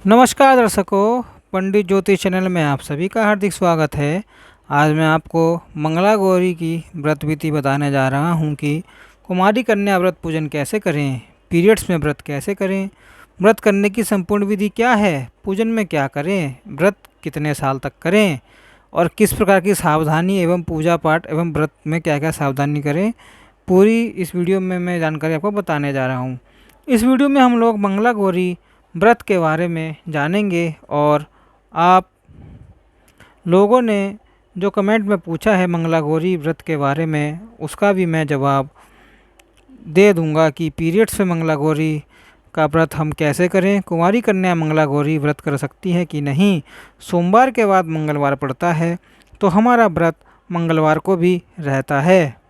नमस्कार दर्शकों, पंडित ज्योतिष चैनल में आप सभी का हार्दिक स्वागत है। आज मैं आपको मंगला गौरी की व्रत विधि बताने जा रहा हूं कि कुमारी कन्या व्रत पूजन कैसे करें, पीरियड्स में व्रत कैसे करें, व्रत करने की संपूर्ण विधि क्या है, पूजन में क्या करें, व्रत कितने साल तक करें और किस प्रकार की सावधानी एवं पूजा पाठ एवं व्रत में क्या क्या सावधानी करें, पूरी इस वीडियो में मैं जानकारी आपको बताने जा रहा हूँ। इस वीडियो में हम लोग मंगला गौरी व्रत के बारे में जानेंगे और आप लोगों ने जो कमेंट में पूछा है मंगला गौरी व्रत के बारे में, उसका भी मैं जवाब दे दूंगा कि पीरियड्स में मंगला गौरी का व्रत हम कैसे करें, कुंवारी कन्या मंगला गौरी व्रत कर सकती है कि नहीं, सोमवार के बाद मंगलवार पड़ता है तो हमारा व्रत मंगलवार को भी रहता है,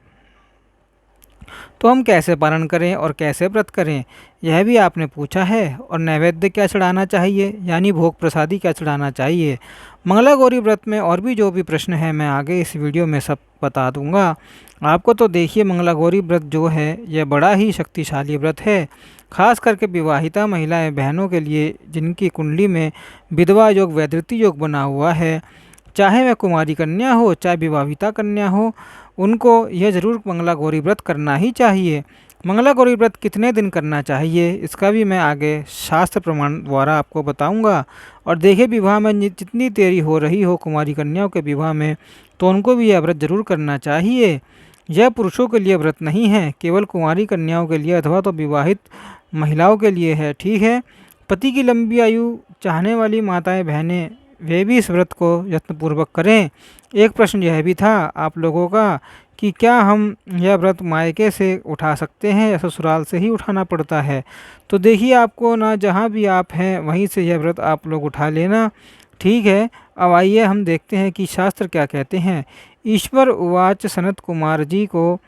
तो हम कैसे पालन करें और कैसे व्रत करें, यह भी आपने पूछा है। और नैवेद्य क्या चढ़ाना चाहिए, यानी भोग प्रसादी क्या चढ़ाना चाहिए। मंगला गौरी व्रत में और भी जो भी प्रश्न है मैं आगे इस वीडियो में सब बता दूंगा आपको। तो देखिए, मंगला गौरी व्रत जो है यह बड़ा ही शक्तिशाली व्रत है, खास करके विवाहिता महिलाएं बहनों के लिए जिनकी कुंडली में विधवा योग वैधृति योग बना हुआ है, चाहे वह कुमारी कन्या हो चाहे विवाहिता कन्या हो, उनको यह ज़रूर मंगला गौरी व्रत करना ही चाहिए। मंगला गौरी व्रत कितने दिन करना चाहिए इसका भी मैं आगे शास्त्र प्रमाण द्वारा आपको बताऊंगा। और देखिए, विवाह में जितनी देरी हो रही हो कुमारी कन्याओं के विवाह में, तो उनको भी यह व्रत जरूर करना चाहिए। यह पुरुषों के लिए व्रत नहीं है, केवल कुमारी कन्याओं के लिए अथवा तो विवाहित महिलाओं के लिए है। ठीक है, पति की लंबी आयु चाहने वाली माताएं बहनें वे भी इस व्रत को यत्नपूर्वक करें। एक प्रश्न यह भी था आप लोगों का कि क्या हम यह व्रत मायके से उठा सकते हैं या ससुराल से ही उठाना पड़ता है। तो देखिए, आपको ना जहाँ भी आप हैं वहीं से यह व्रत आप लोग उठा लेना। ठीक है, अब आइए हम देखते हैं कि शास्त्र क्या कहते हैं। ईश्वर उवाच, सनत कुमार जी को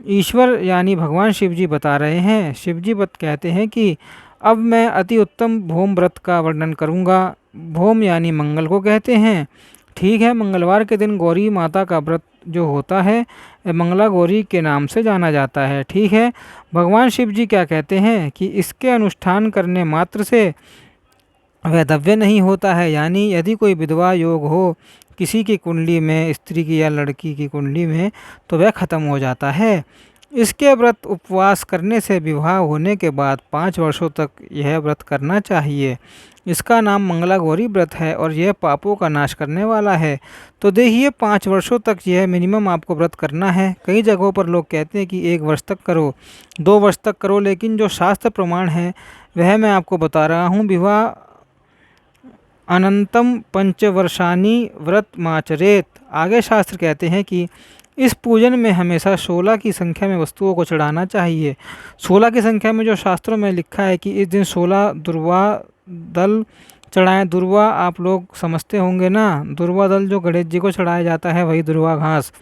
ईश्वर यानी भगवान शिव जी बता रहे हैं। शिव जी कहते हैं कि अब मैं अति उत्तम भौम व्रत का वर्णन करूँगा। भौम यानी मंगल को कहते हैं। ठीक है, मंगलवार के दिन गौरी माता का व्रत जो होता है मंगला गौरी के नाम से जाना जाता है। ठीक है, भगवान शिव जी क्या कहते हैं कि इसके अनुष्ठान करने मात्र से वैधव्य नहीं होता है, यानी यदि कोई विधवा योग हो किसी की कुंडली में, स्त्री की या लड़की की कुंडली में, तो वह खत्म हो जाता है। इसके व्रत उपवास करने से विवाह होने के बाद 5 वर्षों तक यह व्रत करना चाहिए। इसका नाम मंगला गौरी व्रत है और यह पापों का नाश करने वाला है। तो देखिए, 5 वर्षों तक यह मिनिमम आपको व्रत करना है। कई जगहों पर लोग कहते हैं कि 1 वर्ष तक करो, 2 वर्ष तक करो, लेकिन जो शास्त्र प्रमाण है वह मैं आपको बता रहा हूँ। विवाह अनंतम पंचवर्षानी व्रत माचरेत। आगे शास्त्र कहते हैं कि इस पूजन में हमेशा 16 की संख्या में वस्तुओं को चढ़ाना चाहिए। 16 की संख्या में जो शास्त्रों में लिखा है कि इस दिन 16 दुर्वा दल चढ़ाएं। दुर्वा आप लोग समझते होंगे ना, दुर्वा दल जो गणेश जी को चढ़ाया जाता है वही दुर्वा घास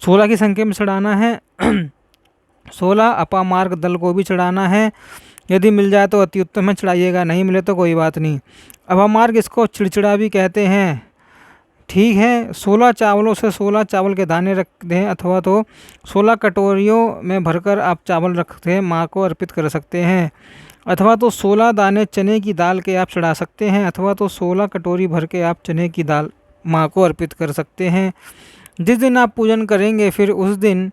16 की संख्या में चढ़ाना है। 16 अपामार्ग दल को भी चढ़ाना है। यदि मिल जाए तो अति उत्तम है, चढ़ाइएगा, नहीं मिले तो कोई बात नहीं। अपामार्ग इसको चिड़चिड़ा भी कहते हैं। ठीक है, 16 चावलों से 16 चावल के दाने रख दें अथवा तो 16 कटोरियों में भरकर आप चावल रखते हैं, माँ को अर्पित कर सकते हैं। अथवा तो 16 दाने चने की दाल के आप चढ़ा सकते हैं, अथवा तो 16 कटोरी भर के आप चने की दाल माँ को अर्पित कर सकते हैं। जिस दिन आप पूजन करेंगे फिर उस दिन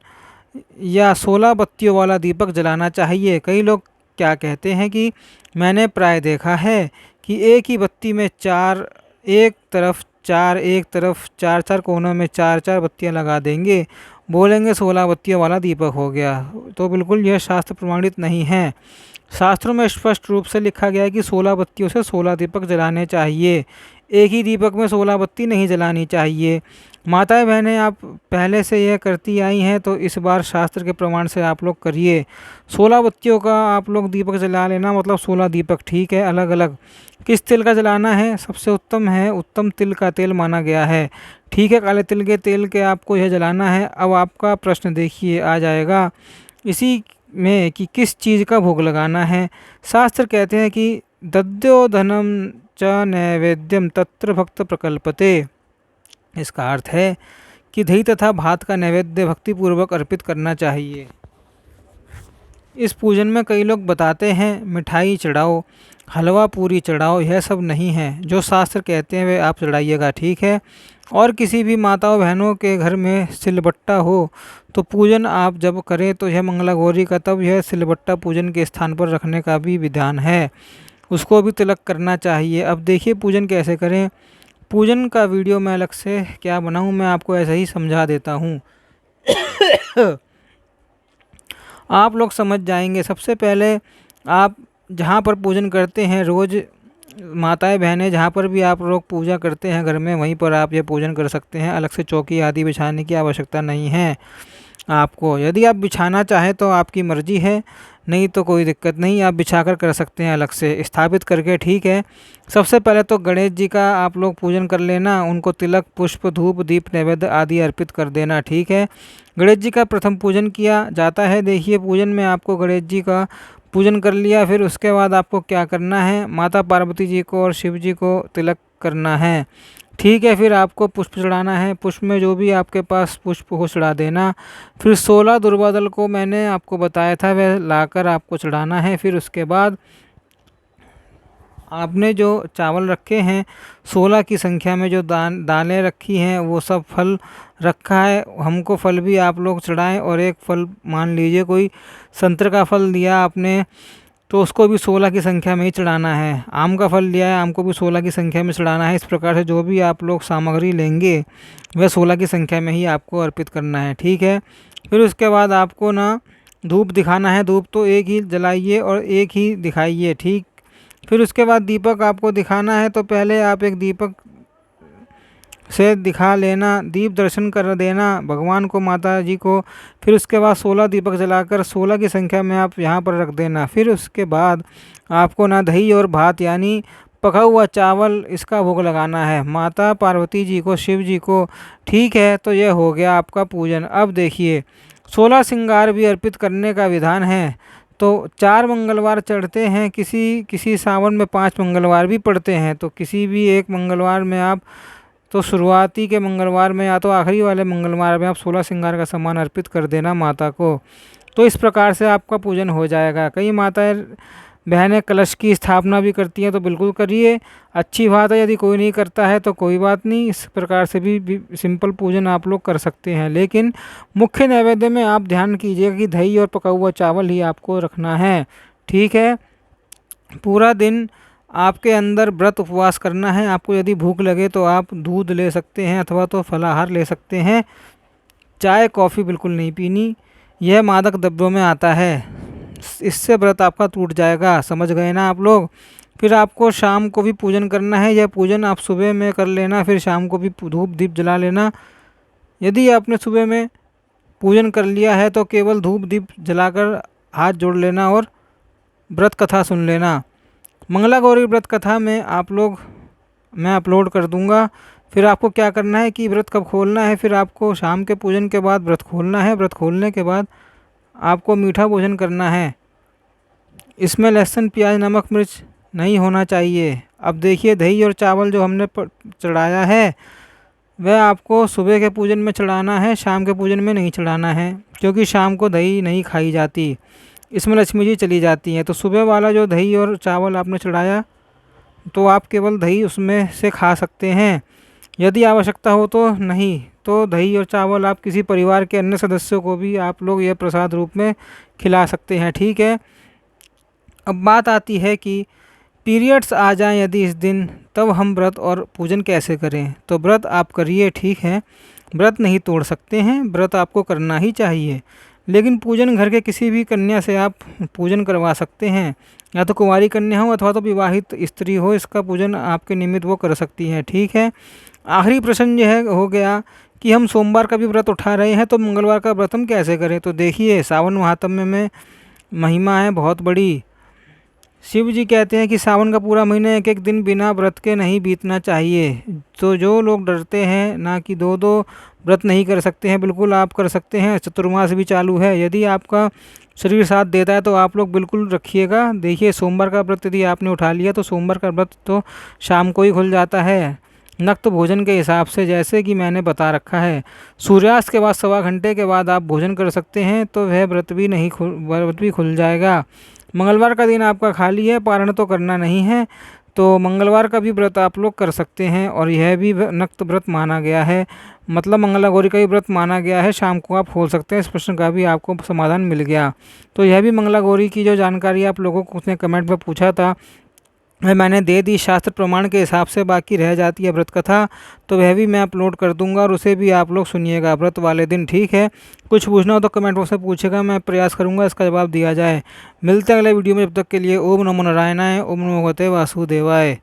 या 16 बत्तियों वाला दीपक जलाना चाहिए। कई लोग क्या कहते हैं कि मैंने प्राय देखा है कि एक ही बत्ती में एक तरफ चार चार कोनों में 4 बत्तियां लगा देंगे, बोलेंगे 16 बत्तियों वाला दीपक हो गया। तो बिल्कुल यह शास्त्र प्रमाणित नहीं है। शास्त्रों में स्पष्ट रूप से लिखा गया है कि 16 बत्तियों से 16 दीपक जलाने चाहिए, एक ही दीपक में 16 बत्ती नहीं जलानी चाहिए। माताएं बहनें आप पहले से यह करती आई हैं तो इस बार शास्त्र के प्रमाण से आप लोग करिए। 16 बत्तियों का आप लोग दीपक जला लेना, मतलब 16 दीपक। ठीक है, अलग अलग किस तिल का जलाना है, सबसे उत्तम है उत्तम तिल का तेल माना गया है। ठीक है, काले तिल के तेल के आपको यह जलाना है। अब आपका प्रश्न देखिए आ जाएगा इसी में कि किस चीज़ का भोग लगाना है। शास्त्र कहते हैं कि दद्यो धनम च नैवेद्यम तत्र भक्त प्रकल्पते। इसका अर्थ है कि दही तथा भात का नैवेद्य भक्तिपूर्वक अर्पित करना चाहिए। इस पूजन में कई लोग बताते हैं मिठाई चढ़ाओ, हलवा पूरी चढ़ाओ, यह सब नहीं है। जो शास्त्र कहते हैं वे आप चढ़ाइएगा, ठीक है। और किसी भी माताओं बहनों के घर में सिलबट्टा हो तो पूजन आप जब करें तो यह मंगला गौरी का, तब यह सिलबट्टा पूजन के स्थान पर रखने का भी विधान है, उसको भी तिलक करना चाहिए। अब देखिए पूजन कैसे करें। पूजन का वीडियो मैं अलग से क्या बनाऊं, मैं आपको ऐसे ही समझा देता हूं। आप लोग समझ जाएंगे। सबसे पहले आप जहाँ पर पूजन करते हैं, रोज़ माताएं बहनें जहाँ पर भी आप लोग पूजा करते हैं घर में, वहीं पर आप ये पूजन कर सकते हैं। अलग से चौकी आदि बिछाने की आवश्यकता नहीं है आपको। यदि आप बिछाना चाहें तो आपकी मर्जी है, नहीं तो कोई दिक्कत नहीं, आप बिछाकर कर सकते हैं अलग से स्थापित करके, ठीक है। सबसे पहले तो गणेश जी का आप लोग पूजन कर लेना, उनको तिलक पुष्प धूप दीप नैवेद्य आदि अर्पित कर देना, ठीक है। गणेश जी का प्रथम पूजन किया जाता है। देखिए पूजन में आपको गणेश जी का पूजन कर लिया, फिर उसके बाद आपको क्या करना है, माता पार्वती जी को और शिव जी को तिलक करना है, ठीक है। फिर आपको पुष्प चढ़ाना है, पुष्प में जो भी आपके पास पुष्प हो चढ़ा देना। फिर 16 दुर्वा दल को मैंने आपको बताया था, वह लाकर आपको चढ़ाना है। फिर उसके बाद आपने जो चावल रखे हैं 16 की संख्या में, जो दालें रखी हैं, वो सब फल रखा है, हमको फल भी आप लोग चढ़ाएं। और एक फल मान लीजिए कोई संतर का फल दिया आपने तो उसको भी 16 की संख्या में ही चढ़ाना है। आम का फल लिया है, आम को भी 16 की संख्या में चढ़ाना है। इस प्रकार से जो भी आप लोग सामग्री लेंगे वह 16 की संख्या में ही आपको अर्पित करना है, ठीक है। फिर उसके बाद आपको ना धूप दिखाना है, धूप तो एक ही जलाइए और एक ही दिखाइए, ठीक। फिर उसके बाद दीपक आपको दिखाना है, तो पहले आप एक दीपक से दिखा लेना, दीप दर्शन कर देना भगवान को, माता जी को। फिर उसके बाद 16 दीपक जलाकर 16 की संख्या में आप यहाँ पर रख देना। फिर उसके बाद आपको ना दही और भात यानी पका हुआ चावल, इसका भोग लगाना है माता पार्वती जी को, शिव जी को, ठीक है। तो यह हो गया आपका पूजन। अब देखिए 16 श्रृंगार भी अर्पित करने का विधान है। तो 4 मंगलवार चढ़ते हैं, किसी किसी सावन में 5 मंगलवार भी पड़ते हैं। तो किसी भी एक मंगलवार में आप, तो शुरुआती के मंगलवार में या तो आखिरी वाले मंगलवार में आप 16 श्रृंगार का सामान अर्पित कर देना माता को। तो इस प्रकार से आपका पूजन हो जाएगा। कई माताएं बहनें कलश की स्थापना भी करती हैं, तो बिल्कुल करिए, अच्छी बात है। यदि कोई नहीं करता है तो कोई बात नहीं, इस प्रकार से भी सिंपल पूजन आप लोग कर सकते हैं। लेकिन मुख्य नैवेद्य में आप ध्यान कीजिएगा कि दही और पका हुआ चावल ही आपको रखना है, ठीक है। पूरा दिन आपके अंदर व्रत उपवास करना है। आपको यदि भूख लगे तो आप दूध ले सकते हैं अथवा तो फलाहार ले सकते हैं। चाय कॉफ़ी बिल्कुल नहीं पीनी, यह मादक द्रव्यों में आता है, इससे व्रत आपका टूट जाएगा, समझ गए ना आप लोग। फिर आपको शाम को भी पूजन करना है। यह पूजन आप सुबह में कर लेना, फिर शाम को भी धूप दीप जला लेना। यदि आपने सुबह में पूजन कर लिया है तो केवल धूप दीप जलाकर हाथ जोड़ लेना और व्रत कथा सुन लेना। मंगला गौरी व्रत कथा में आप लोग मैं अपलोड कर दूंगा। फिर आपको क्या करना है कि व्रत कब खोलना है, फिर आपको शाम के पूजन के बाद व्रत खोलना है। व्रत खोलने के बाद आपको मीठा भोजन करना है, इसमें लहसुन प्याज नमक मिर्च नहीं होना चाहिए। अब देखिए दही और चावल जो हमने चढ़ाया है वह आपको सुबह के पूजन में चढ़ाना है, शाम के पूजन में नहीं चढ़ाना है, क्योंकि शाम को दही नहीं खाई जाती, इसमें लक्ष्मी जी चली जाती हैं। तो सुबह वाला जो दही और चावल आपने चढ़ाया तो आप केवल दही उसमें से खा सकते हैं, यदि आवश्यकता हो तो नहीं। तो दही और चावल आप किसी परिवार के अन्य सदस्यों को भी आप लोग यह प्रसाद रूप में खिला सकते हैं, ठीक है। अब बात आती है कि पीरियड्स आ जाएं यदि इस दिन, तब हम व्रत और पूजन कैसे करें। तो व्रत आप करिए, ठीक है, व्रत नहीं तोड़ सकते हैं, व्रत आपको करना ही चाहिए। लेकिन पूजन घर के किसी भी कन्या से आप पूजन करवा सकते हैं, या तो कुंवारी कन्या हो अथवा तो विवाहित स्त्री हो, इसका पूजन आपके निमित्त वो कर सकती हैं, ठीक है। आखिरी प्रश्न यह हो गया कि हम सोमवार का भी व्रत उठा रहे हैं तो मंगलवार का व्रत हम कैसे करें। तो देखिए सावन महात्म्य में महिमा है बहुत बड़ी। शिव जी कहते हैं कि सावन का पूरा महीना एक एक दिन बिना व्रत के नहीं बीतना चाहिए। तो जो लोग डरते हैं ना कि दो दो व्रत नहीं कर सकते हैं, बिल्कुल आप कर सकते हैं। चतुर्मास भी चालू है, यदि आपका शरीर साथ देता है तो आप लोग बिल्कुल रखिएगा। देखिए सोमवार का व्रत यदि आपने उठा लिया तो सोमवार का व्रत तो शाम को ही खुल जाता है, नक्त भोजन के हिसाब से जैसे कि मैंने बता रखा है। सूर्यास्त के बाद 1.25 घंटे के बाद आप भोजन कर सकते हैं, तो वह व्रत भी खुल जाएगा। मंगलवार का दिन आपका खाली है, पारण तो करना नहीं है, तो मंगलवार का भी व्रत आप लोग कर सकते हैं और यह भी नक्त व्रत माना गया है, मतलब मंगला गौरी का भी व्रत माना गया है। शाम को आप खोल सकते हैं। इस प्रश्न का भी आपको समाधान मिल गया। तो यह भी मंगला गौरी की जो जानकारी आप लोगों को उसने कमेंट में पूछा था, वह मैंने दे दी शास्त्र प्रमाण के हिसाब से। बाकी रह जाती है व्रत कथा, तो वह भी मैं अपलोड कर दूंगा और उसे भी आप लोग सुनिएगा व्रत वाले दिन, ठीक है। कुछ पूछना हो तो कमेंट बॉक्स में पूछेगा, मैं प्रयास करूंगा इसका जवाब दिया जाए। मिलते हैं अगले वीडियो में, जब तक के लिए ओम नमो नारायणाय, ओम नमो भगवते वासुदेवाय।